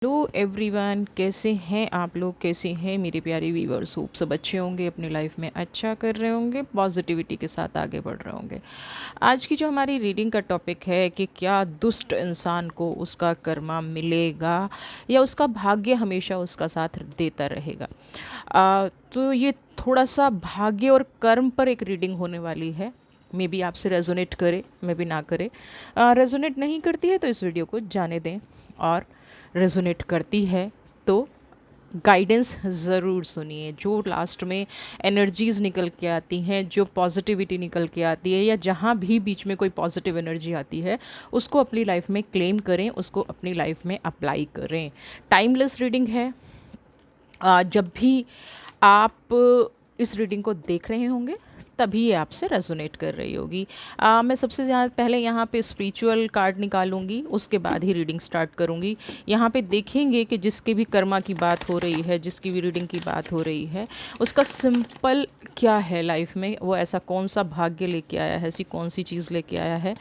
Hello everyone, कैसे हैं आप लोग? कैसे हैं मेरे प्यारे व्यूअर्स? होप सब अच्छे होंगे, अपनी लाइफ में अच्छा कर रहे होंगे, पॉजिटिविटी के साथ आगे बढ़ रहे होंगे। आज की जो हमारी रीडिंग का टॉपिक है कि क्या दुष्ट इंसान को उसका कर्मा मिलेगा या उसका भाग्य हमेशा उसका साथ देता रहेगा। तो ये थोड़ा सा भाग्य और कर्म पर एक रीडिंग होने वाली है। मे बी आपसे रेजोनेट करे, मे बी ना करे। रेजोनेट नहीं करती है तो इस वीडियो को जाने दें, और रेजोनेट करती है तो गाइडेंस ज़रूर सुनिए। जो लास्ट में एनर्जीज़ निकल के आती हैं, जो पॉजिटिविटी निकल के आती है, या जहाँ भी बीच में कोई पॉजिटिव एनर्जी आती है, उसको अपनी लाइफ में क्लेम करें, उसको अपनी लाइफ में अप्लाई करें। टाइमलेस रीडिंग है। जब भी आप इस रीडिंग को देख रहे होंगे तभी ये आपसे रेजोनेट कर रही होगी। मैं सबसे ज़्यादा पहले यहाँ पे स्पिरिचुअल कार्ड निकालूंगी, उसके बाद ही रीडिंग स्टार्ट करूँगी। यहाँ पे देखेंगे कि जिसके भी कर्मा की बात हो रही है, जिसकी भी रीडिंग की बात हो रही है, उसका सिंपल क्या है लाइफ में, वो ऐसा कौन सा भाग्य लेके आया है, ऐसी कौन सी चीज़ लेके आया है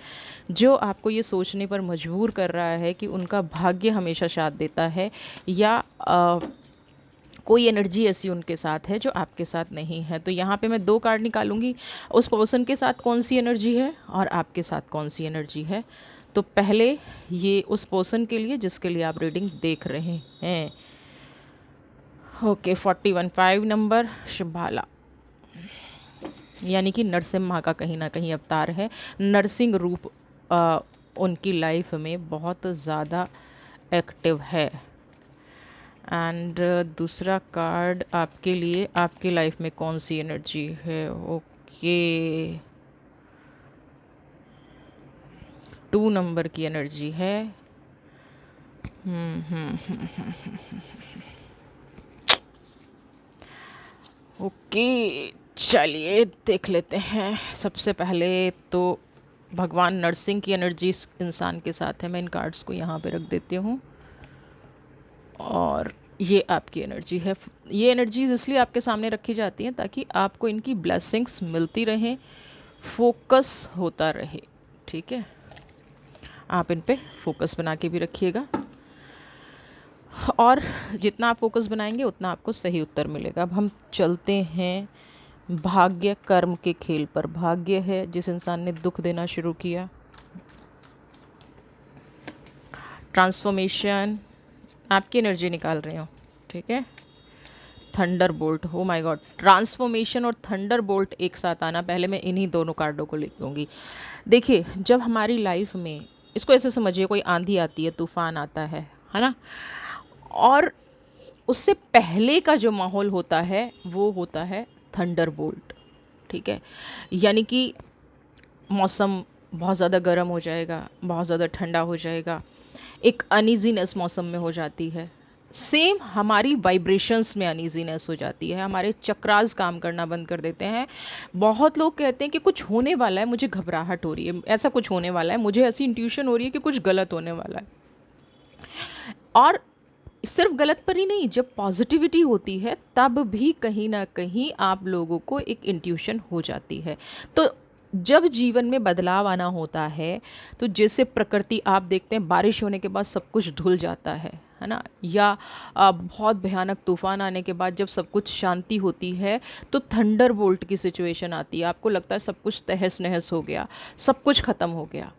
जो आपको ये सोचने पर मजबूर कर रहा है कि उनका भाग्य हमेशा साथ देता है, या कोई एनर्जी ऐसी उनके साथ है जो आपके साथ नहीं है। तो यहाँ पे मैं दो कार्ड निकालूंगी, उस पर्सन के साथ कौन सी एनर्जी है और आपके साथ कौन सी एनर्जी है। तो पहले ये उस पर्सन के लिए जिसके लिए आप रीडिंग देख रहे हैं। ओके, 41 नंबर, शुभाला, यानी कि नरसिम्हा का कहीं ना कहीं अवतार है। नरसिंह रूप उनकी लाइफ में बहुत ज़्यादा एक्टिव है। एंड दूसरा कार्ड आपके लिए, आपकी लाइफ में कौन सी एनर्जी है? ओके, 2 नंबर की एनर्जी है। ओके, चलिए देख लेते हैं। सबसे पहले तो भगवान नरसिंह की एनर्जी इस इंसान के साथ है। मैं इन कार्ड्स को यहाँ पे रख देती हूँ, और ये आपकी एनर्जी है। ये एनर्जीज इसलिए आपके सामने रखी जाती हैं ताकि आपको इनकी ब्लेसिंग्स मिलती रहें, फोकस होता रहे। ठीक है, आप इन पे फोकस बना के भी रखिएगा, और जितना आप फोकस बनाएंगे उतना आपको सही उत्तर मिलेगा। अब हम चलते हैं भाग्य कर्म के खेल पर। भाग्य है जिस इंसान ने दुख देना शुरू किया। ट्रांसफॉर्मेशन, आपकी एनर्जी निकाल रही हूँ। ठीक है, थंडर बोल्ट, हो माई गॉड, ट्रांसफॉर्मेशन और थंडर बोल्ट एक साथ आना। पहले मैं इन्हीं दोनों कार्डों को लिख लूँगी। देखिए, जब हमारी लाइफ में, इसको ऐसे समझिए, कोई आंधी आती है, तूफान आता है ना, और उससे पहले का जो माहौल होता है वो होता है थंडर बोल्ट। ठीक है, यानी कि मौसम बहुत ज़्यादा गर्म हो जाएगा, बहुत ज़्यादा ठंडा हो जाएगा, एक अनईजीनेस मौसम में हो जाती है। सेम हमारी वाइब्रेशंस में अनईजीनेस हो जाती है, हमारे चक्रास काम करना बंद कर देते हैं। बहुत लोग कहते हैं कि कुछ होने वाला है, मुझे घबराहट हो रही है, ऐसा कुछ होने वाला है, मुझे ऐसी इंट्यूशन हो रही है कि कुछ गलत होने वाला है। और सिर्फ गलत पर ही नहीं, जब पॉजिटिविटी होती है तब भी कहीं ना कहीं आप लोगों को एक इंट्यूशन हो जाती है। तो जब जीवन में बदलाव आना होता है, तो जैसे प्रकृति, आप देखते हैं बारिश होने के बाद सब कुछ धुल जाता है ना, या बहुत भयानक तूफान आने के बाद जब सब कुछ शांति होती है तो थंडर बोल्ट की सिचुएशन आती है। आपको लगता है सब कुछ तहस नहस हो गया, सब कुछ ख़त्म हो गया।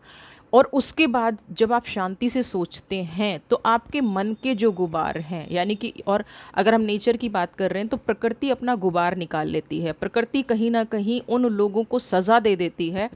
और उसके बाद जब आप शांति से सोचते हैं तो आपके मन के जो गुबार हैं, यानी कि, और अगर हम नेचर की बात कर रहे हैं तो प्रकृति अपना गुबार निकाल लेती है। प्रकृति कहीं ना कहीं उन लोगों को सज़ा दे देती है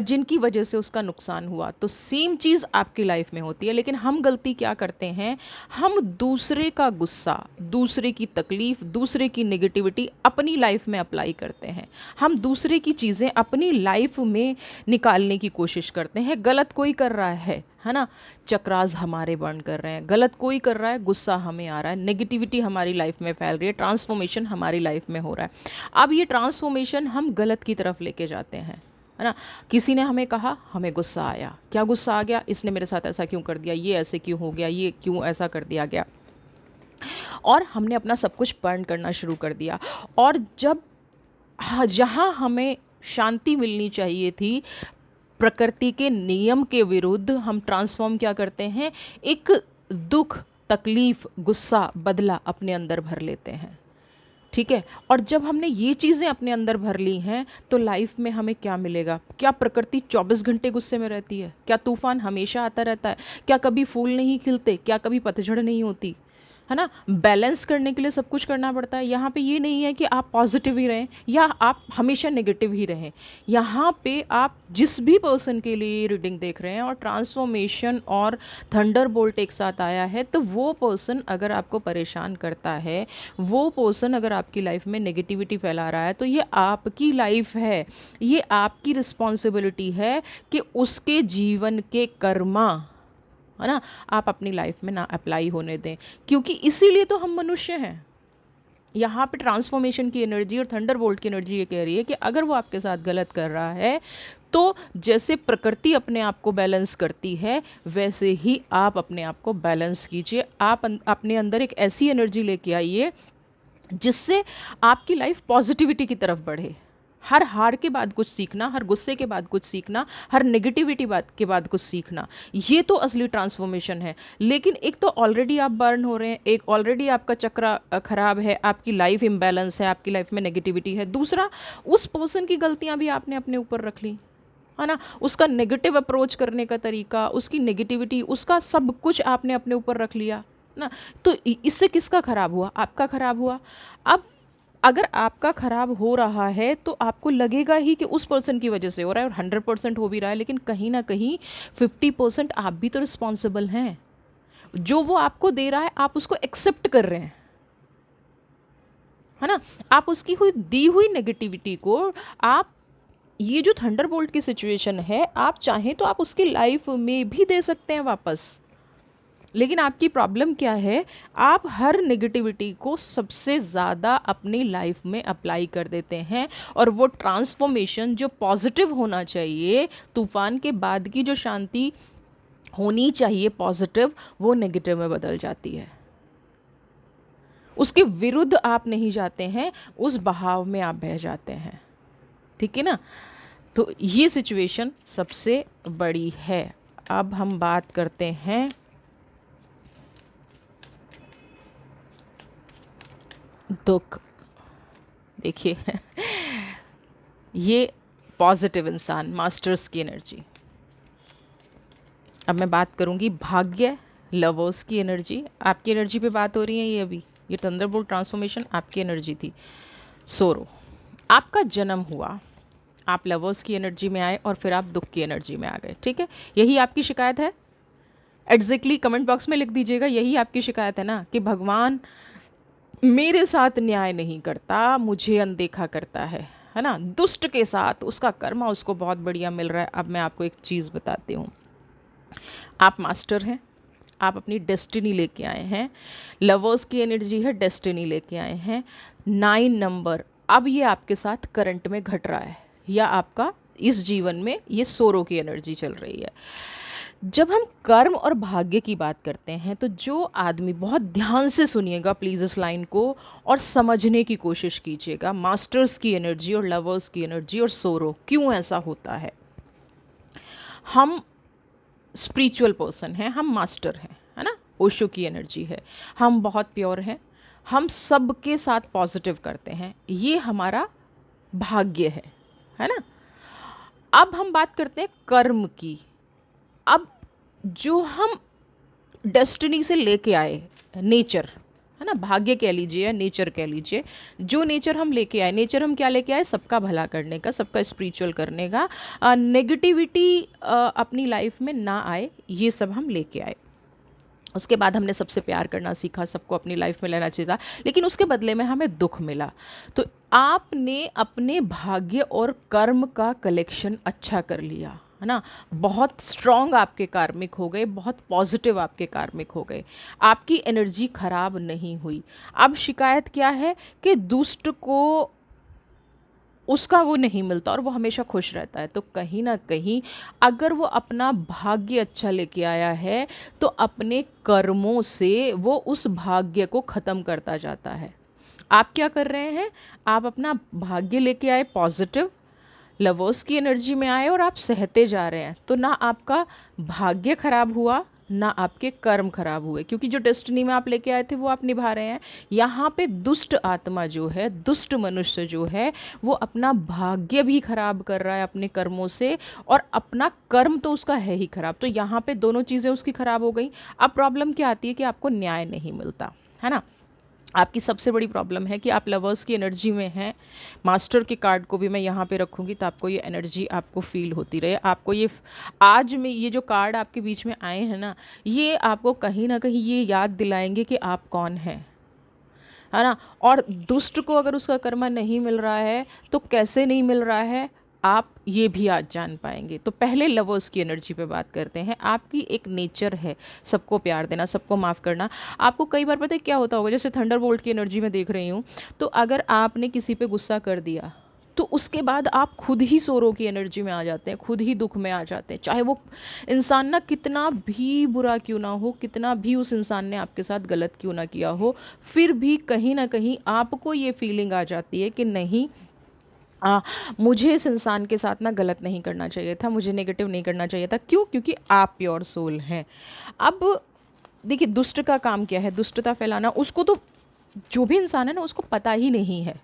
जिनकी वजह से उसका नुकसान हुआ। तो सेम चीज़ आपकी लाइफ में होती है, लेकिन हम गलती क्या करते हैं, हम दूसरे का गुस्सा, दूसरे की तकलीफ़, दूसरे की नेगेटिविटी अपनी लाइफ में अप्लाई करते हैं। हम दूसरे की चीज़ें अपनी लाइफ में निकालने की कोशिश करते हैं। गलत कोई कर रहा है ना, चक्रास हमारे बर्न कर रहे हैं, गलत कोई कर रहा है, गुस्सा हमें आ रहा है, नेगेटिविटी हमारी लाइफ में फैल रही है, ट्रांसफॉर्मेशन हमारी लाइफ में हो रहा है। अब ये ट्रांसफॉर्मेशन हम गलत की तरफ लेके जाते हैं, है ना। किसी ने हमें कहा, हमें गुस्सा आया, क्या गुस्सा आ गया, इसने मेरे साथ ऐसा क्यों कर दिया, ये ऐसे क्यों हो गया, ये क्यों ऐसा कर दिया गया, और हमने अपना सब कुछ बर्न करना शुरू कर दिया। और जब जहाँ हमें शांति मिलनी चाहिए थी, प्रकृति के नियम के विरुद्ध हम ट्रांसफॉर्म क्या करते हैं, एक दुख, तकलीफ, गुस्सा, बदला अपने अंदर भर लेते हैं। ठीक है, और जब हमने ये चीज़ें अपने अंदर भर ली हैं तो लाइफ में हमें क्या मिलेगा? क्या प्रकृति 24 घंटे गुस्से में रहती है? क्या तूफान हमेशा आता रहता है? क्या कभी फूल नहीं खिलते? क्या कभी पतझड़ नहीं होती? है ना? बैलेंस करने के लिए सब कुछ करना पड़ता है। यहाँ पे ये नहीं है कि आप पॉजिटिव ही रहें या आप हमेशा नेगेटिव ही रहें। यहाँ पे आप जिस भी पर्सन के लिए रीडिंग देख रहे हैं और ट्रांसफॉर्मेशन और थंडर बोल्ट एक साथ आया है, तो वो पर्सन अगर आपको परेशान करता है, वो पर्सन अगर आपकी लाइफ में नेगेटिविटी फैला रहा है, तो ये आपकी लाइफ है, ये आपकी रिस्पॉन्सिबिलिटी है कि उसके जीवन के कर्मा, है ना, आप अपनी लाइफ में ना अप्लाई होने दें, क्योंकि इसीलिए तो हम मनुष्य हैं। यहाँ पे ट्रांसफॉर्मेशन की एनर्जी और थंडर बोल्ट की एनर्जी ये कह रही है कि अगर वो आपके साथ गलत कर रहा है, तो जैसे प्रकृति अपने आप को बैलेंस करती है, वैसे ही आप अपने आप को बैलेंस कीजिए। आप अपने अंदर एक ऐसी एनर्जी लेके आइए जिससे आपकी लाइफ पॉजिटिविटी की तरफ बढ़े। हर हार के बाद कुछ सीखना, हर गुस्से के बाद कुछ सीखना, हर नेगेटिविटी के बाद कुछ सीखना, ये तो असली ट्रांसफॉर्मेशन है। लेकिन एक तो ऑलरेडी आप बर्न हो रहे हैं, एक ऑलरेडी आपका चक्र खराब है, आपकी लाइफ इम्बैलेंस है, आपकी लाइफ में नेगेटिविटी है। दूसरा, उस पर्सन की गलतियां भी आपने अपने ऊपर रख ली, है ना, उसका नेगेटिव अप्रोच करने का तरीका, उसकी नेगेटिविटी, उसका सब कुछ आपने अपने ऊपर रख लिया ना। तो इससे किसका खराब हुआ? आपका खराब हुआ। अब अगर आपका खराब हो रहा है तो आपको लगेगा ही कि उस पर्सन की वजह से हो रहा है, और 100% हो भी रहा है, लेकिन कहीं ना कहीं 50% आप भी तो रिस्पॉन्सिबल हैं। जो वो आपको दे रहा है आप उसको एक्सेप्ट कर रहे हैं, है ना। आप उसकी हुई दी हुई नेगेटिविटी को, आप ये जो थंडरबोल्ट की सिचुएशन है, आप चाहें तो आप उसकी लाइफ में भी दे सकते हैं वापस। लेकिन आपकी प्रॉब्लम क्या है? आप हर नेगेटिविटी को सबसे ज़्यादा अपनी लाइफ में अप्लाई कर देते हैं, और वो ट्रांसफॉर्मेशन जो पॉजिटिव होना चाहिए, तूफान के बाद की जो शांति होनी चाहिए पॉजिटिव, वो नेगेटिव में बदल जाती है। उसके विरुद्ध आप नहीं जाते हैं, उस बहाव में आप बह जाते हैं। ठीक है ना? तो ये सिचुएशन सबसे बड़ी है। अब हम बात करते हैं दुख। देखिए ये पॉजिटिव इंसान, मास्टर्स की एनर्जी। अब मैं बात करूंगी भाग्य, लवर्स की एनर्जी। आपकी एनर्जी पे बात हो रही है। ये अभी ये थंडरबोल्ट ट्रांसफॉर्मेशन आपकी एनर्जी थी। सोरो, आपका जन्म हुआ, आप लवर्स की एनर्जी में आए और फिर आप दुख की एनर्जी में आ गए। ठीक है, यही आपकी शिकायत है। एग्जैक्टली कमेंट बॉक्स में लिख दीजिएगा, यही आपकी शिकायत है ना, कि भगवान मेरे साथ न्याय नहीं करता, मुझे अनदेखा करता है ना। दुष्ट के साथ उसका कर्मा उसको बहुत बढ़िया मिल रहा है। अब मैं आपको एक चीज़ बताती हूँ, आप मास्टर हैं, आप अपनी डेस्टिनी लेके आए हैं। लवर्स की एनर्जी है, डेस्टिनी लेके आए हैं। 9 नंबर अब ये आपके साथ करंट में घट रहा है, या आपका इस जीवन में ये सोरो की एनर्जी चल रही है। जब हम कर्म और भाग्य की बात करते हैं, तो जो आदमी, बहुत ध्यान से सुनिएगा प्लीज़ इस लाइन को और समझने की कोशिश कीजिएगा, मास्टर्स की एनर्जी और लवर्स की एनर्जी और सोरो क्यों ऐसा होता है। हम स्पिरिचुअल पर्सन हैं, हम मास्टर हैं, है ना, ओशो की एनर्जी है, हम बहुत प्योर हैं, हम सबके साथ पॉजिटिव करते हैं, ये हमारा भाग्य है ना। अब हम बात करते हैं कर्म की। अब जो हम डेस्टिनी से लेके आए, नेचर, है ना, भाग्य कह लीजिए या नेचर कह लीजिए, जो नेचर हम लेके आए, नेचर हम क्या लेके आए? सबका भला करने का, सबका स्पिरिचुअल करने का, नेगेटिविटी अपनी लाइफ में ना आए, ये सब हम लेके आए। उसके बाद हमने सबसे प्यार करना सीखा, सबको अपनी लाइफ में लेना चाहिए, लेकिन उसके बदले में हमें दुख मिला। तो आपने अपने भाग्य और कर्म का कलेक्शन अच्छा कर लिया, है ना, बहुत स्ट्रॉन्ग आपके कार्मिक हो गए, बहुत पॉजिटिव आपके कार्मिक हो गए, आपकी एनर्जी खराब नहीं हुई। अब शिकायत क्या है कि दुष्ट को उसका वो नहीं मिलता और वो हमेशा खुश रहता है। तो कहीं ना कहीं अगर वो अपना भाग्य अच्छा लेके आया है, तो अपने कर्मों से वो उस भाग्य को ख़त्म करता जाता है। आप क्या कर रहे हैं? आप अपना भाग्य लेके आए पॉजिटिव, लवर्स की एनर्जी में आए और आप सहते जा रहे हैं। तो ना आपका भाग्य खराब हुआ, ना आपके कर्म खराब हुए, क्योंकि जो डेस्टिनी में आप लेके आए थे वो आप निभा रहे हैं। यहाँ पे दुष्ट आत्मा जो है, दुष्ट मनुष्य जो है, वो अपना भाग्य भी खराब कर रहा है अपने कर्मों से, और अपना कर्म तो उसका है ही खराब। तो यहाँ पे दोनों चीज़ें उसकी खराब हो गई। अब प्रॉब्लम क्या आती है कि आपको न्याय नहीं मिलता है ना। आपकी सबसे बड़ी प्रॉब्लम है कि आप लवर्स की एनर्जी में हैं। मास्टर के कार्ड को भी मैं यहाँ पे रखूँगी तो आपको ये एनर्जी आपको फील होती रहे। आपको ये आज में ये जो कार्ड आपके बीच में आए हैं ना, ये आपको कहीं ना कहीं ये याद दिलाएंगे कि आप कौन हैं, है ना। और दुष्ट को अगर उसका कर्मा नहीं मिल रहा है तो कैसे नहीं मिल रहा है, आप ये भी आज जान पाएंगे। तो पहले लवर्स की एनर्जी पे बात करते हैं। आपकी एक नेचर है सबको प्यार देना, सबको माफ़ करना। आपको कई बार पता है क्या होता होगा, जैसे थंडरबोल्ट की एनर्जी में देख रही हूँ, तो अगर आपने किसी पे गुस्सा कर दिया तो उसके बाद आप खुद ही सोरो की एनर्जी में आ जाते हैं, खुद ही दुख में आ जाते हैं। चाहे वो इंसान ना कितना भी बुरा क्यों ना हो, कितना भी उस इंसान ने आपके साथ गलत क्यों ना किया हो, फिर भी कहीं ना कहीं आपको ये फीलिंग आ जाती है कि नहीं, मुझे इस इंसान के साथ ना गलत नहीं करना चाहिए था, मुझे नेगेटिव नहीं करना चाहिए था। क्यों? क्योंकि आप प्योर सोल हैं। अब देखिए, दुष्ट का काम क्या है? दुष्टता फैलाना। उसको तो जो भी इंसान है ना, उसको पता ही नहीं है।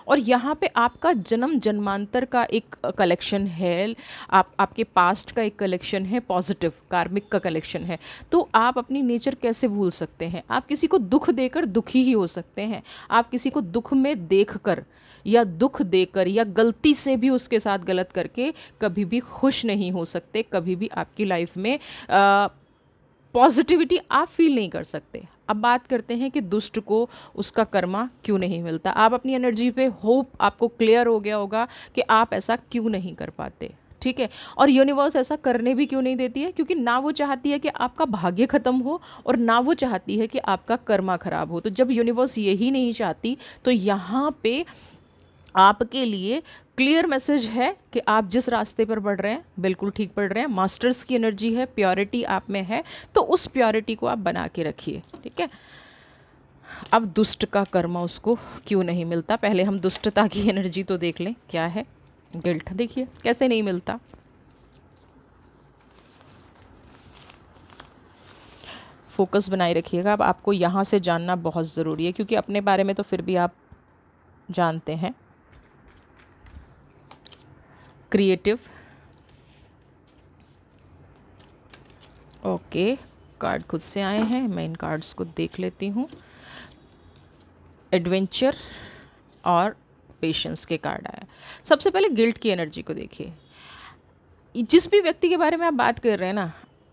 और यहाँ पे आपका जन्म जन्मांतर का एक कलेक्शन है, आपके पास्ट का एक कलेक्शन है, पॉजिटिव कार्मिक का कलेक्शन है। तो आप अपनी नेचर कैसे भूल सकते हैं? आप किसी को दुख देकर दुखी ही हो सकते हैं। आप किसी को दुख में देखकर या दुख देकर या गलती से भी उसके साथ गलत करके कभी भी खुश नहीं हो सकते। कभी भी आपकी लाइफ में पॉजिटिविटी आप फील नहीं कर सकते। अब बात करते हैं कि दुष्ट को उसका कर्मा क्यों नहीं मिलता। आप अपनी एनर्जी पे होप आपको क्लियर हो गया होगा कि आप ऐसा क्यों नहीं कर पाते, ठीक है। और यूनिवर्स ऐसा करने भी क्यों नहीं देती है? क्योंकि ना वो चाहती है कि आपका भाग्य खत्म हो, और ना वो चाहती है कि आपका कर्मा खराब हो। तो जब यूनिवर्स यही नहीं चाहती, तो यहाँ पे आपके लिए क्लियर मैसेज है कि आप जिस रास्ते पर बढ़ रहे हैं बिल्कुल ठीक बढ़ रहे हैं। मास्टर्स की एनर्जी है, प्योरिटी आप में है, तो उस प्योरिटी को आप बना के रखिए, ठीक है। अब दुष्ट का कर्मा उसको क्यों नहीं मिलता, पहले हम दुष्टता की एनर्जी तो देख लें क्या है। गिल्ट देखिए कैसे नहीं मिलता। फोकस बनाए रखिएगा। अब आपको यहाँ से जानना बहुत ज़रूरी है, क्योंकि अपने बारे में तो फिर भी आप जानते हैं। क्रिएटिव, ओके, कार्ड खुद से आए हैं, मैं इन कार्ड्स को देख लेती हूँ। एडवेंचर और पेशेंस के कार्ड आया। सबसे पहले गिल्ट की एनर्जी को देखिए। जिस भी व्यक्ति के बारे में आप बात कर रहे हैं ना,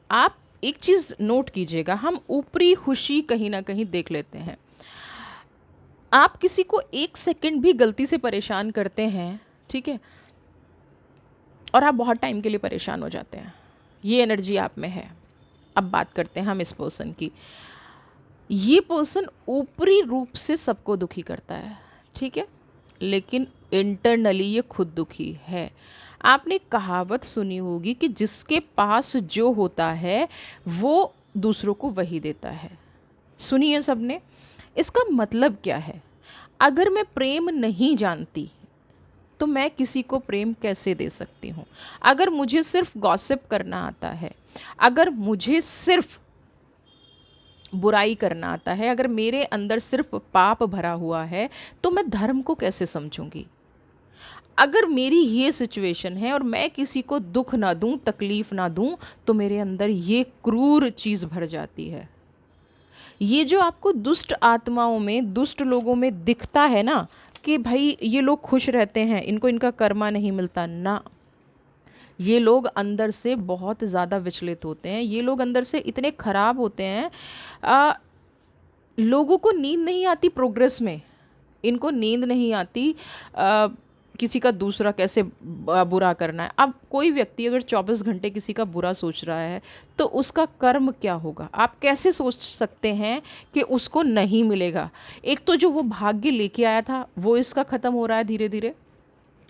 आप एक चीज़ नोट कीजिएगा, हम ऊपरी खुशी कहीं ना कहीं देख लेते हैं। आप किसी को एक सेकंड भी गलती से परेशान करते हैं, ठीक है, और आप बहुत टाइम के लिए परेशान हो जाते हैं। ये एनर्जी आप में है। अब बात करते हैं हम इस पर्सन की। ये पर्सन ऊपरी रूप से सबको दुखी करता है, ठीक है, लेकिन इंटरनली ये खुद दुखी है। आपने कहावत सुनी होगी कि जिसके पास जो होता है वो दूसरों को वही देता है। सुनी है सबने? इसका मतलब क्या है? अगर मैं प्रेम नहीं जानती तो मैं किसी को प्रेम कैसे दे सकती हूँ? अगर मुझे सिर्फ गॉसिप करना आता है, अगर मुझे सिर्फ बुराई करना आता है, अगर मेरे अंदर सिर्फ पाप भरा हुआ है, तो मैं धर्म को कैसे समझूंगी? अगर मेरी ये सिचुएशन है और मैं किसी को दुख ना दूं, तकलीफ ना दूं, तो मेरे अंदर ये क्रूर चीज़ भर जाती है। ये जो आपको दुष्ट आत्माओं में, दुष्ट लोगों में दिखता है ना कि भाई ये लोग खुश रहते हैं, इनको इनका कर्मा नहीं मिलता ना, ये लोग अंदर से बहुत ज़्यादा विचलित होते हैं। ये लोग अंदर से इतने खराब होते हैं। लोगों को नींद नहीं आती प्रोग्रेस में, इनको नींद नहीं आती किसी का दूसरा कैसे बुरा करना है। अब कोई व्यक्ति अगर 24 घंटे किसी का बुरा सोच रहा है तो उसका कर्म क्या होगा? आप कैसे सोच सकते हैं कि उसको नहीं मिलेगा? एक तो जो वो भाग्य लेके आया था वो इसका ख़त्म हो रहा है धीरे धीरे,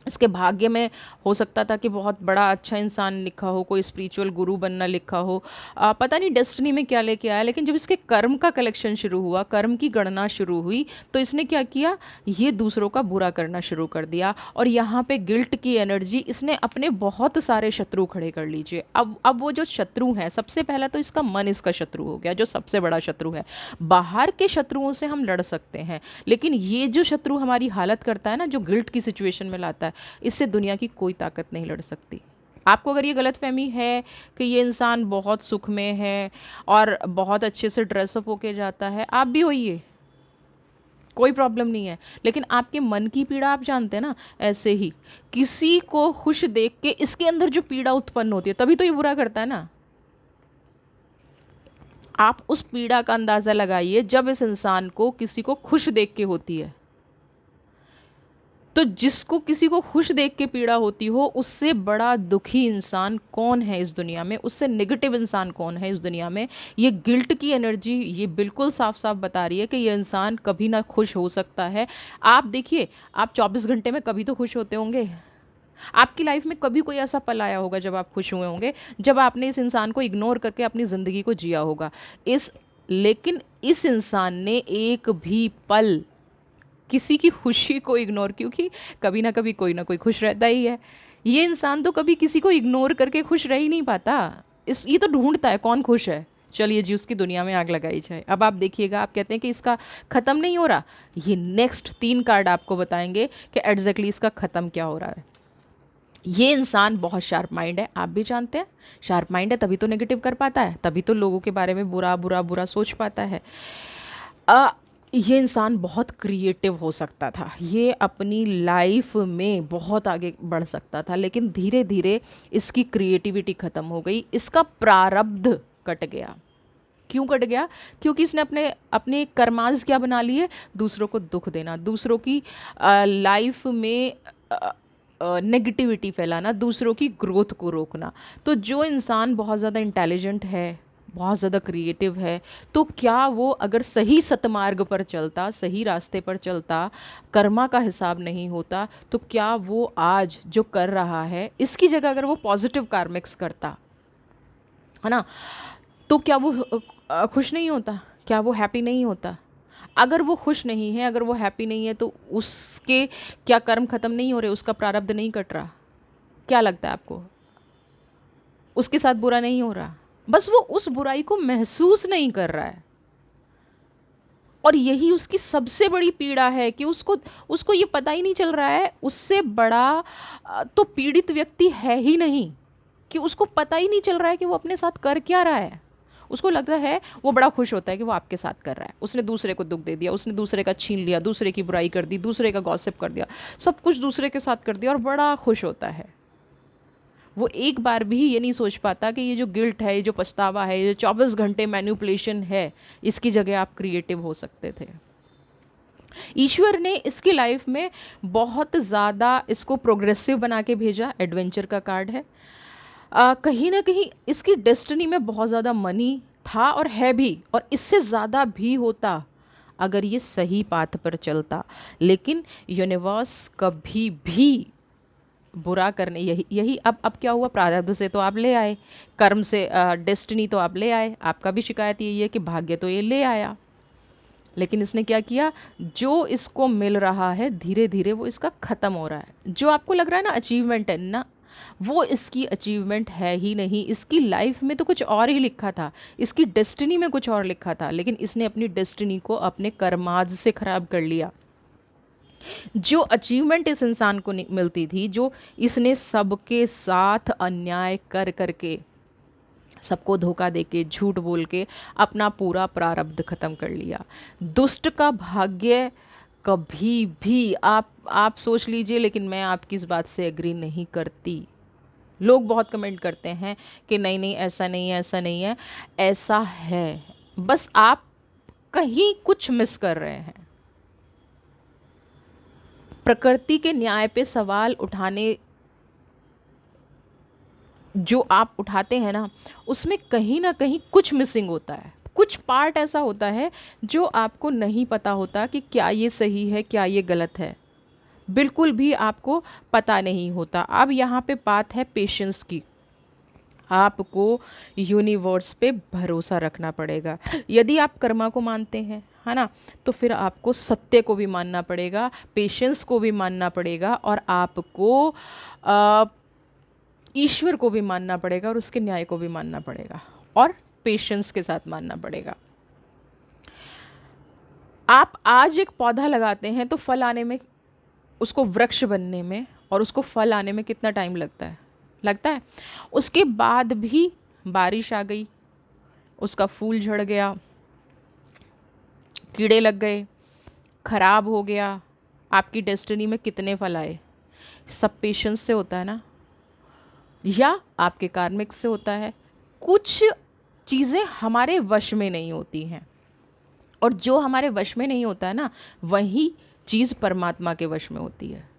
इसके भाग्य में हो सकता था कि बहुत बड़ा अच्छा इंसान लिखा हो, कोई स्पिरिचुअल गुरु बनना लिखा हो, पता नहीं डेस्टिनी में क्या लेके आया। लेकिन जब इसके कर्म का कलेक्शन शुरू हुआ, कर्म की गणना शुरू हुई, तो इसने क्या किया, ये दूसरों का बुरा करना शुरू कर दिया। और यहाँ पे गिल्ट की एनर्जी, इसने अपने बहुत सारे शत्रु खड़े कर लीजिए। अब वो जो शत्रु हैं, सबसे पहला तो इसका मन इसका शत्रु हो गया, जो सबसे बड़ा शत्रु है। बाहर के शत्रुओं से हम लड़ सकते हैं, लेकिन ये जो शत्रु हमारी हालत करता है ना, जो गिल्ट की सिचुएशन में लाता है, इससे दुनिया की कोई ताकत नहीं लड़ सकती। आपको अगर ये गलतफहमी है कि ये इंसान बहुत सुख में है और बहुत अच्छे से ड्रेसअप होके जाता है, आप भी होइए, कोई प्रॉब्लम नहीं है। लेकिन आपके मन की पीड़ा आप जानते हैं ना। ऐसे ही किसी को खुश देख के इसके अंदर जो पीड़ा उत्पन्न होती है, तभी तो ये बुरा करता है ना। आप उस पीड़ा का अंदाज़ा लगाइए जब इस इंसान को किसी को खुश देख के होती है। तो जिसको किसी को खुश देख के पीड़ा होती हो, उससे बड़ा दुखी इंसान कौन है इस दुनिया में, उससे नेगेटिव इंसान कौन है इस दुनिया में। ये गिल्ट की एनर्जी ये बिल्कुल साफ साफ बता रही है कि ये इंसान कभी ना खुश हो सकता है। आप देखिए, आप 24 घंटे में कभी तो खुश होते होंगे। आपकी लाइफ में कभी कोई ऐसा पल आया होगा जब आप खुश हुए होंगे, जब आपने इस इंसान को इग्नोर करके अपनी ज़िंदगी को जिया होगा। इस लेकिन इस इंसान ने एक भी पल किसी की खुशी को इग्नोर, क्योंकि कभी ना कोई खुश रहता ही है। ये इंसान तो कभी किसी को इग्नोर करके खुश रह ही नहीं पाता। इस ये तो ढूंढता है कौन खुश है, चलिए जी उसकी दुनिया में आग लगाई जाए। अब आप देखिएगा, आप कहते हैं कि इसका ख़त्म नहीं हो रहा, ये नेक्स्ट 3 कार्ड आपको बताएंगे कि एग्जैक्टली इसका ख़त्म क्या हो रहा है। ये इंसान बहुत शार्प माइंड है, आप भी जानते हैं। शार्प माइंड है तभी तो नेगेटिव कर पाता है, तभी तो लोगों के बारे में बुरा बुरा बुरा सोच पाता है। ये इंसान बहुत क्रिएटिव हो सकता था, ये अपनी लाइफ में बहुत आगे बढ़ सकता था, लेकिन धीरे धीरे इसकी क्रिएटिविटी ख़त्म हो गई, इसका प्रारब्ध कट गया। क्यों कट गया? क्योंकि इसने अपने अपने कर्मांश क्या बना लिए, दूसरों को दुख देना, दूसरों की लाइफ में नेगेटिविटी फैलाना, दूसरों की ग्रोथ को रोकना। तो जो इंसान बहुत ज़्यादा इंटेलिजेंट है, बहुत ज़्यादा क्रिएटिव है, तो क्या वो अगर सही सतमार्ग पर चलता, सही रास्ते पर चलता, कर्मा का हिसाब नहीं होता, तो क्या वो आज जो कर रहा है, इसकी जगह अगर वो पॉजिटिव कार्मिक्स करता, है ना, तो क्या वो खुश नहीं होता? क्या वो हैप्पी नहीं होता? अगर वो खुश नहीं है, अगर वो हैप्पी नहीं है, तो उसके क्या कर्म खत्म नहीं हो रहे, उसका प्रारब्ध नहीं कट रहा? क्या लगता है आपको? उसके साथ बुरा नहीं हो रहा, बस वो उस बुराई को महसूस नहीं कर रहा है। और यही उसकी सबसे बड़ी पीड़ा है कि उसको उसको ये पता ही नहीं चल रहा है, उससे बड़ा तो पीड़ित व्यक्ति है ही नहीं, कि उसको पता ही नहीं चल रहा है कि वो अपने साथ कर क्या रहा है। उसको लगता है, वो बड़ा खुश होता है कि वो आपके साथ कर रहा है, उसने दूसरे को दुख दे दिया, उसने दूसरे का छीन लिया, दूसरे की बुराई कर दी, दूसरे का गॉसिप कर दिया, सब कुछ दूसरे के साथ कर दिया और बड़ा खुश होता है। वो एक बार भी ये नहीं सोच पाता कि ये जो गिल्ट है, ये जो पछतावा है, ये जो 24 घंटे मैन्युपुलेशन है, इसकी जगह आप क्रिएटिव हो सकते थे। ईश्वर ने इसकी लाइफ में बहुत ज़्यादा इसको प्रोग्रेसिव बना के भेजा, एडवेंचर का कार्ड है। कहीं ना कहीं इसकी डेस्टिनी में बहुत ज़्यादा मनी था और है भी, और इससे ज़्यादा भी होता अगर ये सही पाथ पर चलता। लेकिन यूनिवर्स कभी भी बुरा करने, यही यही अब क्या हुआ, प्रारब्ध से तो आप ले आए, कर्म से डेस्टिनी तो आप ले आए, आपका भी शिकायत यही है कि भाग्य तो ये ले आया। लेकिन इसने क्या किया, जो इसको मिल रहा है धीरे धीरे वो इसका ख़त्म हो रहा है। जो आपको लग रहा है ना अचीवमेंट है ना, वो इसकी अचीवमेंट है ही नहीं। इसकी लाइफ में तो कुछ और ही लिखा था, इसकी डेस्टिनी में कुछ और लिखा था, लेकिन इसने अपनी डेस्टिनी को अपने कर्माज से ख़राब कर लिया। जो अचीवमेंट इस इंसान को मिलती थी, जो इसने सबके साथ अन्याय कर करके, सबको धोखा देके, झूठ बोल के अपना पूरा प्रारब्ध खत्म कर लिया। दुष्ट का भाग्य कभी भी, आप सोच लीजिए, लेकिन मैं आपकी इस बात से एग्री नहीं करती। लोग बहुत कमेंट करते हैं कि नहीं नहीं ऐसा नहीं है, ऐसा नहीं है, ऐसा है, बस आप कहीं कुछ मिस कर रहे हैं। प्रकृति के न्याय पे सवाल उठाने जो आप उठाते हैं ना, उसमें कहीं ना कहीं कुछ मिसिंग होता है, कुछ पार्ट ऐसा होता है जो आपको नहीं पता होता कि क्या ये सही है, क्या ये गलत है। बिल्कुल भी आपको पता नहीं होता। अब यहाँ पे बात है पेशेंस की। आपको यूनिवर्स पे भरोसा रखना पड़ेगा। यदि आप कर्मा को मानते हैं, है ना, तो फिर आपको सत्य को भी मानना पड़ेगा, पेशेंस को भी मानना पड़ेगा, और आपको अ, ईश्वर को भी मानना पड़ेगा, और उसके न्याय को भी मानना पड़ेगा, और पेशेंस के साथ मानना पड़ेगा। आप आज एक पौधा लगाते हैं तो फल आने में, उसको वृक्ष बनने में और उसको फल आने में कितना टाइम लगता है? लगता है। उसके बाद भी बारिश आ गई, उसका फूल झड़ गया, कीड़े लग गए, खराब हो गया, आपकी डेस्टिनी में कितने फल आए? सब पेशेंस से होता है ना, या आपके कार्मिक से होता है? कुछ चीज़ें हमारे वश में नहीं होती हैं, और जो हमारे वश में नहीं होता है ना, वही चीज़ परमात्मा के वश में होती है।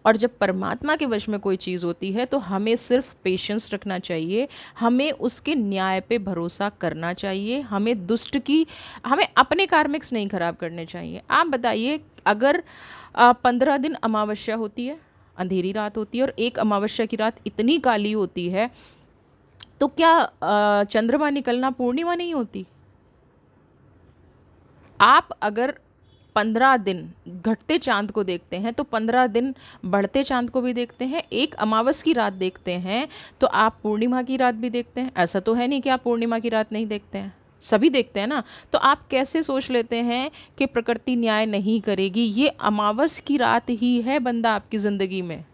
और जब परमात्मा के वश में कोई चीज़ होती है तो हमें सिर्फ पेशेंस रखना चाहिए, हमें उसके न्याय पे भरोसा करना चाहिए, हमें अपने कार्मिक्स नहीं खराब करने चाहिए। आप बताइए, अगर 15 दिन अमावस्या होती है, अंधेरी रात होती है, और एक अमावस्या की रात इतनी काली होती है, तो क्या चंद्रमा निकलना पूर्णिमा नहीं होती? आप अगर 15 दिन घटते चांद को देखते हैं तो 15 दिन बढ़ते चांद को भी देखते हैं, एक अमावस की रात देखते हैं, तो आप पूर्णिमा की रात भी देखते हैं। ऐसा तो है नहीं कि आप पूर्णिमा की रात नहीं देखते हैं, सभी देखते हैं ना। तो आप कैसे सोच लेते हैं कि प्रकृति न्याय नहीं करेगी? ये अमावस की रात ही है बंदा आपकी ज़िंदगी में।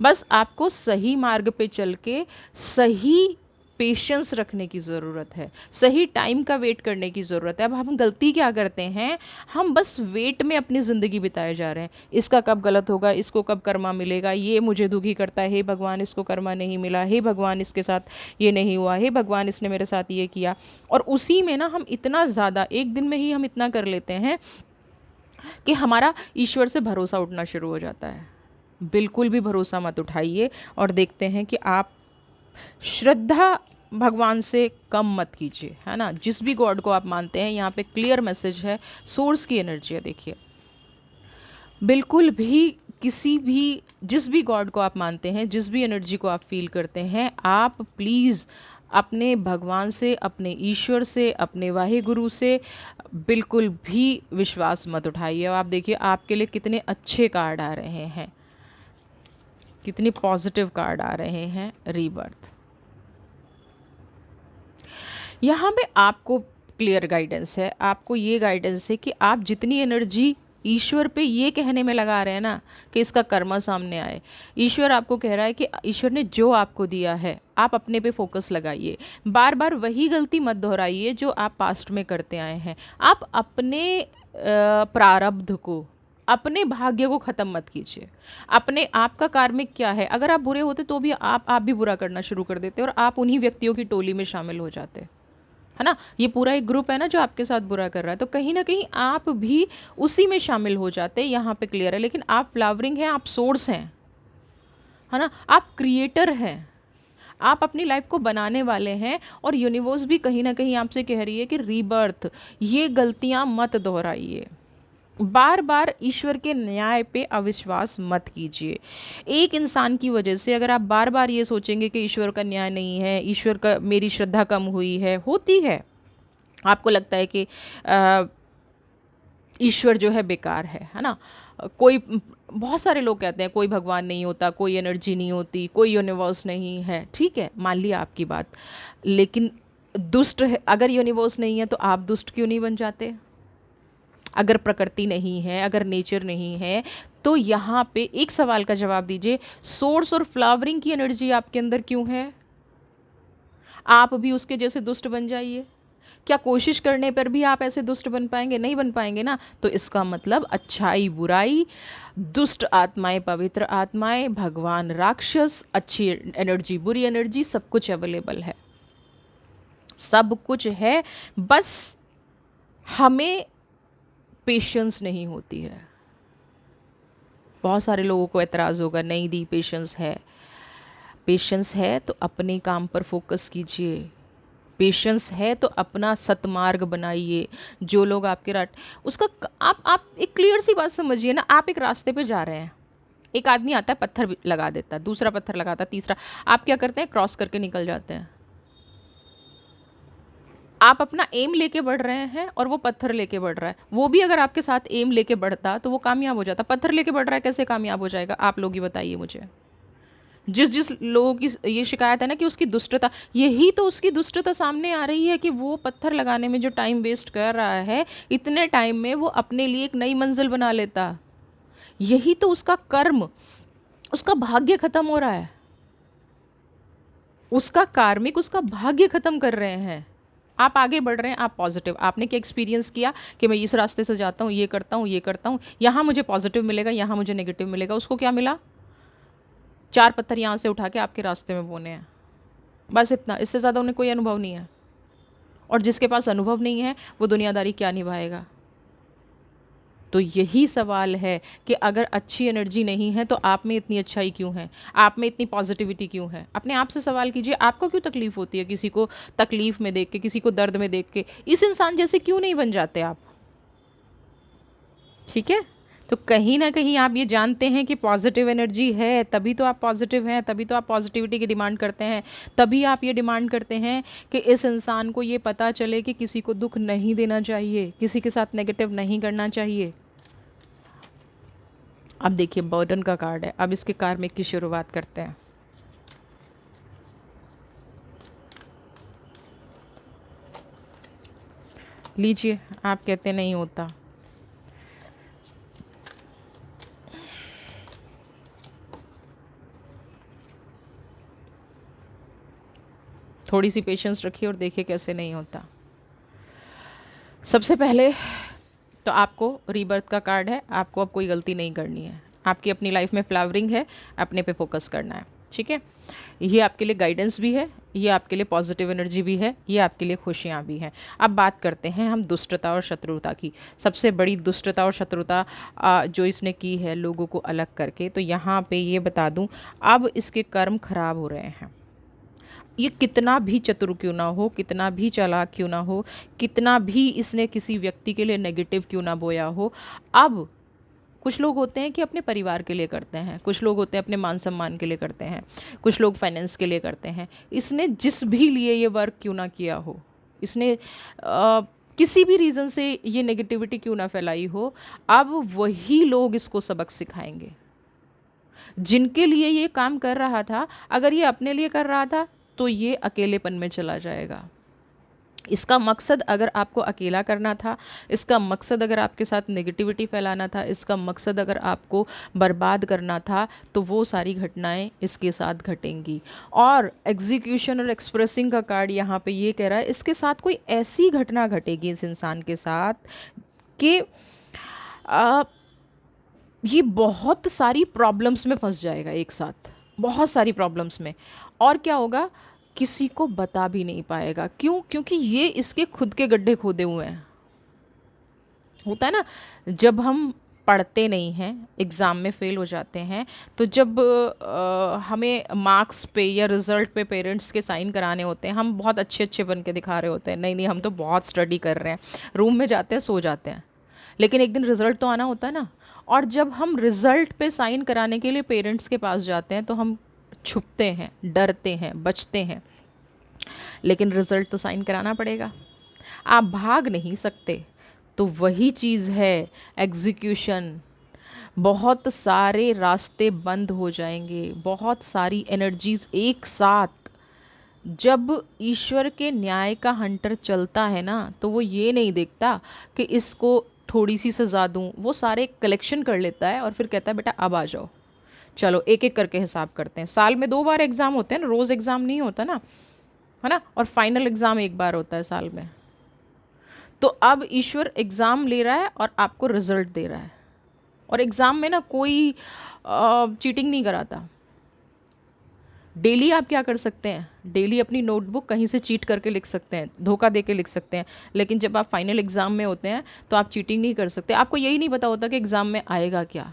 बस आपको सही मार्ग पे चल के सही पेशेंस रखने की ज़रूरत है, सही टाइम का वेट करने की ज़रूरत है। अब हम गलती क्या करते हैं, हम बस वेट में अपनी ज़िंदगी बिताए जा रहे हैं। इसका कब गलत होगा, इसको कब कर्मा मिलेगा, ये मुझे दुखी करता है, हे भगवान इसको कर्मा नहीं मिला, हे भगवान इसके साथ ये नहीं हुआ, हे भगवान इसने मेरे साथ ये किया। और उसी में ना हम इतना ज़्यादा, एक दिन में ही हम इतना कर लेते हैं कि हमारा ईश्वर से भरोसा उठना शुरू हो जाता है। बिल्कुल भी भरोसा मत उठाइए, और देखते हैं कि आप श्रद्धा भगवान से कम मत कीजिए, है ना। जिस भी गॉड को आप मानते हैं, यहाँ पे क्लियर मैसेज है, सोर्स की एनर्जी है। देखिए, बिल्कुल भी किसी भी, जिस भी गॉड को आप मानते हैं, जिस भी एनर्जी को आप फील करते हैं, आप प्लीज़ अपने भगवान से, अपने ईश्वर से, अपने वाहे गुरु से बिल्कुल भी विश्वास मत उठाइए। और आप देखिए आपके लिए कितने अच्छे कार्ड आ रहे हैं, कितनी पॉजिटिव कार्ड आ रहे हैं। रीबर्थ, यहाँ पे आपको क्लियर गाइडेंस है, आपको ये गाइडेंस है कि आप जितनी एनर्जी ईश्वर पे ये कहने में लगा रहे हैं ना कि इसका कर्मा सामने आए, ईश्वर आपको कह रहा है कि ईश्वर ने जो आपको दिया है आप अपने पे फोकस लगाइए। बार बार वही गलती मत दोहराइए जो आप पास्ट में करते आए हैं। आप अपने प्रारब्ध को, अपने भाग्य को ख़त्म मत कीजिए। अपने आप का कार्मिक क्या है, अगर आप बुरे होते तो भी आप भी बुरा करना शुरू कर देते और आप उन्हीं व्यक्तियों की टोली में शामिल हो जाते, है ना। ये पूरा एक ग्रुप है ना जो आपके साथ बुरा कर रहा है, तो कहीं ना कहीं आप भी उसी में शामिल हो जाते हैं। यहाँ पे क्लियर है। लेकिन आप फ्लावरिंग हैं, आप सोर्स हैं, है ना, आप क्रिएटर हैं, आप अपनी लाइफ को बनाने वाले हैं। और यूनिवर्स भी कहीं ना कहीं आपसे कह रही है कि रीबर्थ, ये गलतियाँ मत दोहराइए, बार बार ईश्वर के न्याय पे अविश्वास मत कीजिए। एक इंसान की वजह से अगर आप बार बार ये सोचेंगे कि ईश्वर का न्याय नहीं है, ईश्वर का, मेरी श्रद्धा कम हुई है, होती है, आपको लगता है कि ईश्वर जो है बेकार है ना। कोई, बहुत सारे लोग कहते हैं कोई भगवान नहीं होता, कोई एनर्जी नहीं होती, कोई यूनिवर्स नहीं है। ठीक है, मान लिया आपकी बात, लेकिन दुष्ट है, अगर यूनिवर्स नहीं है तो आप दुष्ट क्यों नहीं बन जाते? अगर प्रकृति नहीं है, अगर नेचर नहीं है, तो यहाँ पे एक सवाल का जवाब दीजिए, सोर्स और फ्लावरिंग की एनर्जी आपके अंदर क्यों है? आप भी उसके जैसे दुष्ट बन जाइए। क्या कोशिश करने पर भी आप ऐसे दुष्ट बन पाएंगे? नहीं बन पाएंगे ना। तो इसका मतलब अच्छाई बुराई, दुष्ट आत्माएं पवित्र आत्माएं, भगवान राक्षस, अच्छी एनर्जी बुरी एनर्जी, सब कुछ अवेलेबल है, सब कुछ है। बस हमें पेशेंस नहीं होती है। बहुत सारे लोगों को एतराज़ होगा, नहीं दी, पेशेंस है। पेशेंस है तो अपने काम पर फोकस कीजिए, पेशेंस है तो अपना सतमार्ग बनाइए। जो लोग आपके राट उसका आप एक क्लियर सी बात समझिए ना, आप एक रास्ते पे जा रहे हैं, एक आदमी आता है पत्थर लगा देता है, दूसरा पत्थर लगाता है, तीसरा, आप क्या करते हैं, क्रॉस करके निकल जाते हैं। आप अपना एम लेके बढ़ रहे हैं और वो पत्थर लेके बढ़ रहा है, वो भी अगर आपके साथ एम लेके बढ़ता तो वो कामयाब हो जाता, पत्थर लेके बढ़ रहा है कैसे कामयाब हो जाएगा, आप लोग ही बताइए मुझे। जिस जिस लोगों की ये शिकायत है ना कि उसकी दुष्टता, यही तो उसकी दुष्टता सामने आ रही है कि वो पत्थर लगाने में जो टाइम वेस्ट कर रहा है, इतने टाइम में वो अपने लिए एक नई मंजिल बना लेता। यही तो उसका कर्म, उसका भाग्य खत्म हो रहा है, उसका कार्मिक, उसका भाग्य खत्म कर रहे हैं। आप आगे बढ़ रहे हैं, आप पॉजिटिव, आपने क्या एक्सपीरियंस किया कि मैं इस रास्ते से जाता हूँ, ये करता हूँ, ये करता हूँ, यहाँ मुझे पॉजिटिव मिलेगा, यहाँ मुझे नेगेटिव मिलेगा, उसको क्या मिला, 4 पत्थर यहाँ से उठा के आपके रास्ते में बोने हैं, बस इतना, इससे ज़्यादा उन्हें कोई अनुभव नहीं है। और जिसके पास अनुभव नहीं है वो दुनियादारी क्या निभाएगा। तो यही सवाल है कि अगर अच्छी एनर्जी नहीं है तो आप में इतनी अच्छाई क्यों है, आप में इतनी पॉजिटिविटी क्यों है। अपने आप से सवाल कीजिए, आपको क्यों तकलीफ होती है, किसी को तकलीफ में देख के, किसी को दर्द में देख के, इस इंसान जैसे क्यों नहीं बन जाते आप। ठीक है, तो कहीं ना कहीं आप ये जानते हैं कि पॉजिटिव एनर्जी है, तभी तो आप पॉजिटिव हैं, तभी तो आप पॉजिटिविटी की डिमांड करते हैं, तभी आप ये डिमांड करते हैं कि इस इंसान को ये पता चले कि किसी को दुख नहीं देना चाहिए, किसी के साथ नेगेटिव नहीं करना चाहिए। अब देखिए बर्डन का कार्ड है, अब इसके कार्मिक की शुरुआत करते हैं। लीजिए, आप कहते नहीं होता, थोड़ी सी पेशेंस रखिए और देखिए कैसे नहीं होता। सबसे पहले तो आपको रीबर्थ का कार्ड है, आपको अब कोई गलती नहीं करनी है, आपकी अपनी लाइफ में फ्लावरिंग है, अपने पे फोकस करना है। ठीक है, ये आपके लिए गाइडेंस भी है, ये आपके लिए पॉजिटिव एनर्जी भी है, ये आपके लिए खुशियाँ भी हैं। अब बात करते हैं हम दुष्टता और शत्रुता की। सबसे बड़ी दुष्टता और शत्रुता जो इसने की है लोगों को अलग करके, तो यहाँ पे ये बता दूँ, अब इसके कर्म खराब हो रहे हैं। ये कितना भी चतुर क्यों ना हो, कितना भी चालाक क्यों ना हो, कितना भी इसने किसी व्यक्ति के लिए नेगेटिव क्यों ना बोया हो, अब कुछ लोग होते हैं कि अपने परिवार के लिए करते हैं, कुछ लोग होते हैं अपने मान सम्मान के लिए करते हैं, कुछ लोग फाइनेंस के लिए करते हैं। इसने जिस भी लिए ये वर्क क्यों ना किया हो, इसने किसी भी रीज़न से ये नेगेटिविटी क्यों ना फैलाई हो, अब वही लोग इसको सबक सिखाएंगे। जिनके लिए ये काम कर रहा था, अगर ये अपने लिए कर रहा था तो ये अकेलेपन में चला जाएगा। इसका मकसद अगर आपको अकेला करना था, इसका मकसद अगर आपके साथ नेगेटिविटी फैलाना था, इसका मकसद अगर आपको बर्बाद करना था, तो वो सारी घटनाएं इसके साथ घटेंगी। और एग्जीक्यूशन और एक्सप्रेसिंग का कार्ड यहाँ पे ये कह रहा है, इसके साथ कोई ऐसी घटना घटेगी इस इंसान के साथ कि ये बहुत सारी प्रॉब्लम्स में फंस जाएगा एक साथ, बहुत सारी प्रॉब्लम्स में। और क्या होगा, किसी को बता भी नहीं पाएगा। क्यों? क्योंकि ये इसके खुद के गड्ढे खोदे हुए हैं। होता है ना, जब हम पढ़ते नहीं हैं, एग्ज़ाम में फ़ेल हो जाते हैं, तो जब हमें मार्क्स पे या रिज़ल्ट पे पेरेंट्स के साइन कराने होते हैं, हम बहुत अच्छे अच्छे बन के दिखा रहे होते हैं, नहीं नहीं हम तो बहुत स्टडी कर रहे हैं, रूम में जाते हैं सो जाते हैं। लेकिन एक दिन रिज़ल्ट तो आना होता है ना, और जब हम रिज़ल्ट पे साइन कराने के लिए पेरेंट्स के पास जाते हैं तो हम छुपते हैं, डरते हैं, बचते हैं। लेकिन रिज़ल्ट तो साइन कराना पड़ेगा, आप भाग नहीं सकते। तो वही चीज़ है एग्जीक्यूशन। बहुत सारे रास्ते बंद हो जाएंगे, बहुत सारी एनर्जीज एक साथ। जब ईश्वर के न्याय का हंटर चलता है ना, तो वो ये नहीं देखता कि इसको थोड़ी सी सज़ा दूँ, वो सारे कलेक्शन कर लेता है और फिर कहता है बेटा अब आ जाओ, चलो एक एक करके हिसाब करते हैं। साल में 2 बार एग्ज़ाम होते हैं ना, रोज़ एग्ज़ाम नहीं होता ना, है ना, और फाइनल एग्ज़ाम एक बार होता है साल में। तो अब ईश्वर एग्ज़ाम ले रहा है और आपको रिजल्ट दे रहा है। और एग्ज़ाम में ना कोई चीटिंग नहीं कराता। डेली आप क्या कर सकते हैं, डेली अपनी नोटबुक कहीं से चीट करके लिख सकते हैं, धोखा दे के लिख सकते हैं, लेकिन जब आप फाइनल एग्ज़ाम में होते हैं तो आप चीटिंग नहीं कर सकते। आपको यही नहीं पता होता कि एग्ज़ाम में आएगा क्या,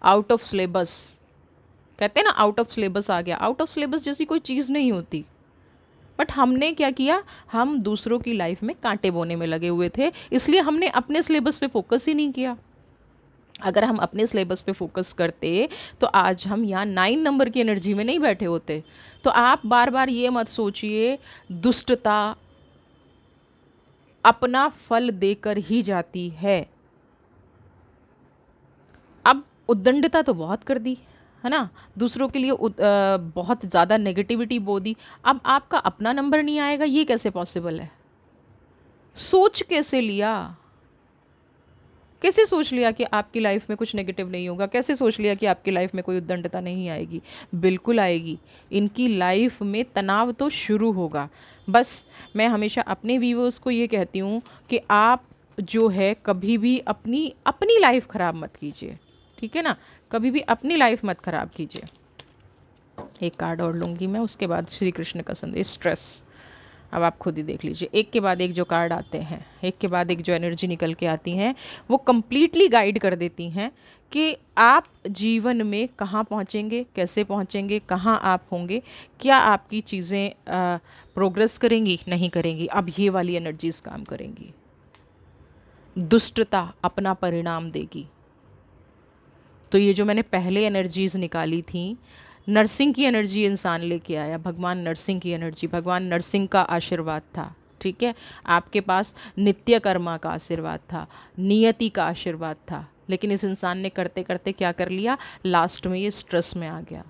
आउट ऑफ सिलेबस कहते हैं ना, आउट ऑफ सिलेबस आ गया। आउट ऑफ सिलेबस जैसी कोई चीज़ नहीं होती। बट हमने क्या किया, हम दूसरों की लाइफ में कांटे बोने में लगे हुए थे, इसलिए हमने अपने सिलेबस पे फोकस ही नहीं किया। अगर हम अपने सिलेबस पे फोकस करते तो आज हम यहाँ 9 नंबर की एनर्जी में नहीं बैठे होते। तो आप बार बार ये मत सोचिए, दुष्टता अपना फल देकर ही जाती है। अब उद्दंडता तो बहुत कर दी है ना, दूसरों के लिए बहुत ज़्यादा नेगेटिविटी बो दी। अब आपका अपना नंबर नहीं आएगा, ये कैसे पॉसिबल है? सोच कैसे लिया, कैसे सोच लिया कि आपकी लाइफ में कुछ नेगेटिव नहीं होगा? कैसे सोच लिया कि आपकी लाइफ में कोई उद्दंडता नहीं आएगी? बिल्कुल आएगी। इनकी लाइफ में तनाव तो शुरू होगा। बस मैं हमेशा अपने व्यूअर्स को ये कहती हूँ कि आप जो है कभी भी अपनी अपनी लाइफ ख़राब मत कीजिए, ठीक है ना? कभी भी अपनी लाइफ मत ख़राब कीजिए। एक कार्ड और लूँगी मैं, उसके बाद श्री कृष्ण का संदेश, स्ट्रेस। अब आप खुद ही देख लीजिए, एक के बाद एक जो कार्ड आते हैं, एक के बाद एक जो एनर्जी निकल के आती हैं, वो कम्प्लीटली गाइड कर देती हैं कि आप जीवन में कहाँ पहुँचेंगे, कैसे पहुँचेंगे, कहाँ आप होंगे, क्या आपकी चीज़ें प्रोग्रेस करेंगी, नहीं करेंगी। अब ये वाली एनर्जीज काम करेंगी। दुष्टता अपना परिणाम देगी। तो ये जो मैंने पहले एनर्जीज निकाली थी, नरसिंह की एनर्जी इंसान लेके आया, भगवान नरसिंह की एनर्जी, भगवान नरसिंह का आशीर्वाद था, ठीक है? आपके पास नित्य कर्मा का आशीर्वाद था, नियति का आशीर्वाद था, लेकिन इस इंसान ने करते करते क्या कर लिया, लास्ट में ये स्ट्रेस में आ गया।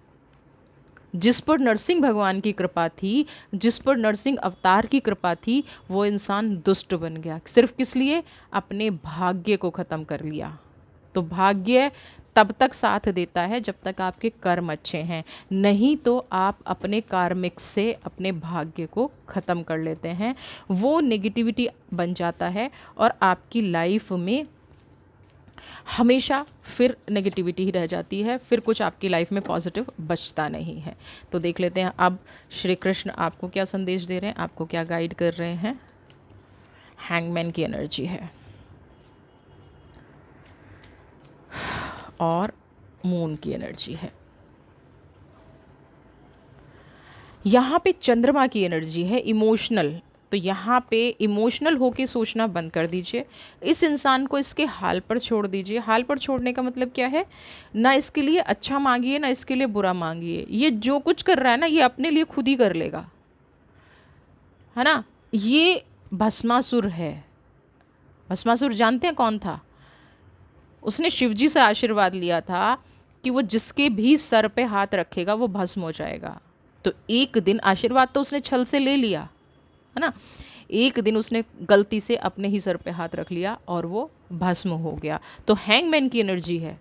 जिस पर नरसिंह भगवान की कृपा थी, जिस पर नरसिंह अवतार की कृपा थी, वो इंसान दुष्ट बन गया। सिर्फ किस लिए? अपने भाग्य को ख़त्म कर लिया। तो भाग्य तब तक साथ देता है जब तक आपके कर्म अच्छे हैं, नहीं तो आप अपने कार्मिक से अपने भाग्य को ख़त्म कर लेते हैं। वो नेगेटिविटी बन जाता है और आपकी लाइफ में हमेशा फिर नेगेटिविटी ही रह जाती है, फिर कुछ आपकी लाइफ में पॉजिटिव बचता नहीं है। तो देख लेते हैं अब श्री कृष्ण आपको क्या संदेश दे रहे हैं, आपको क्या गाइड कर रहे हैं। हैंगमैन की एनर्जी है और मून की एनर्जी है। यहाँ पे चंद्रमा की एनर्जी है, इमोशनल। तो यहाँ पे इमोशनल होके सोचना बंद कर दीजिए। इस इंसान को इसके हाल पर छोड़ दीजिए। हाल पर छोड़ने का मतलब क्या है? ना इसके लिए अच्छा मांगिए, ना इसके लिए बुरा मांगिए। ये जो कुछ कर रहा है ना, ये अपने लिए खुद ही कर लेगा, है ना? ये भस्मासुर है। भस्मासुर जानते हैं कौन था? उसने शिवजी से आशीर्वाद लिया था कि वो जिसके भी सर पे हाथ रखेगा वो भस्म हो जाएगा। तो एक दिन आशीर्वाद तो उसने छल से ले लिया, है ना? एक दिन उसने गलती से अपने ही सर पे हाथ रख लिया और वो भस्म हो गया। तो हैंगमैन की एनर्जी है,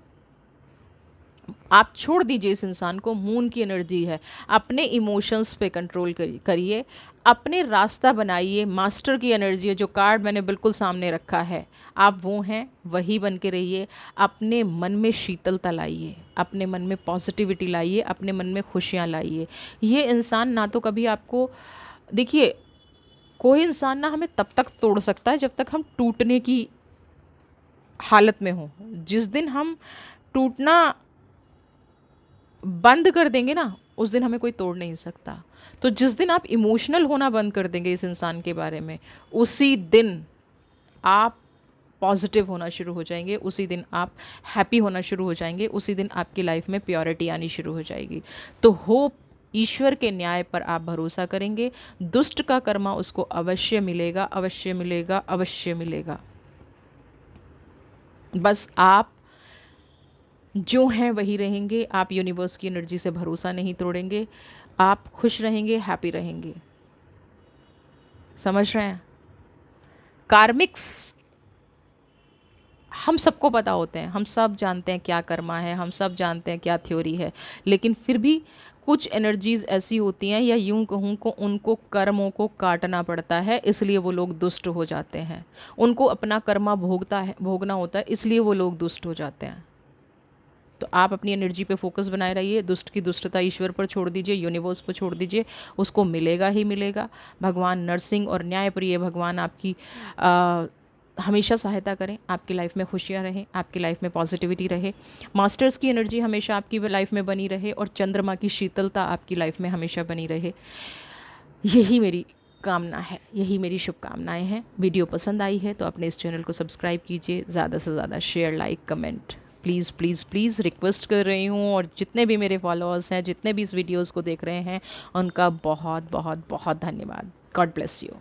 आप छोड़ दीजिए इस इंसान को। मून की एनर्जी है, अपने इमोशंस पे कंट्रोल करिए, अपने रास्ता बनाइए। मास्टर की एनर्जी है, जो कार्ड मैंने बिल्कुल सामने रखा है, आप वो हैं, वही बन के रहिए। अपने मन में शीतलता लाइए, अपने मन में पॉजिटिविटी लाइए, अपने मन में खुशियाँ लाइए। ये इंसान ना तो कभी आपको, देखिए, कोई इंसान ना हमें तब तक तोड़ सकता है जब तक हम टूटने की हालत में हों। जिस दिन हम टूटना बंद कर देंगे ना, उस दिन हमें कोई तोड़ नहीं सकता। तो जिस दिन आप इमोशनल होना बंद कर देंगे इस इंसान के बारे में, उसी दिन आप पॉजिटिव होना शुरू हो जाएंगे, उसी दिन आप हैप्पी होना शुरू हो जाएंगे, उसी दिन आपकी लाइफ में प्योरिटी आनी शुरू हो जाएगी। तो होप, ईश्वर के न्याय पर आप भरोसा करेंगे, दुष्ट का कर्मा उसको अवश्य मिलेगा, अवश्य मिलेगा, अवश्य मिलेगा। बस आप जो हैं वही रहेंगे, आप यूनिवर्स की एनर्जी से भरोसा नहीं तोड़ेंगे, आप खुश रहेंगे, हैप्पी रहेंगे। समझ रहे हैं? कार्मिक्स हम सबको पता होते हैं, हम सब जानते हैं क्या कर्मा है, हम सब जानते हैं क्या थ्योरी है, लेकिन फिर भी कुछ एनर्जीज ऐसी होती हैं, या यूं कहूँ को उनको कर्मों को काटना पड़ता है, इसलिए वो लोग दुष्ट हो जाते हैं। उनको अपना कर्मा भोगना होता है, इसलिए वो लोग दुष्ट हो जाते हैं। तो आप अपनी एनर्जी पे फोकस बनाए रहिए, दुष्ट की दुष्टता ईश्वर पर छोड़ दीजिए, यूनिवर्स पर छोड़ दीजिए, उसको मिलेगा ही मिलेगा। भगवान नरसिंह और न्यायप्रिय भगवान आपकी हमेशा सहायता करें, आपकी लाइफ में खुशियाँ रहें, आपकी लाइफ में पॉजिटिविटी रहे, मास्टर्स की एनर्जी हमेशा आपकी लाइफ में बनी रहे, और चंद्रमा की शीतलता आपकी लाइफ में हमेशा बनी रहे। यही मेरी कामना है, यही मेरी शुभकामनाएं हैं। वीडियो पसंद आई है तो अपने इस चैनल को सब्सक्राइब कीजिए, ज़्यादा से ज़्यादा share, like, comment, please please please request कर रही हूँ। और जितने भी मेरे फॉलोअर्स हैं, जितने भी इस वीडियोज़ को देख रहे हैं, उनका बहुत बहुत बहुत धन्यवाद। God bless you.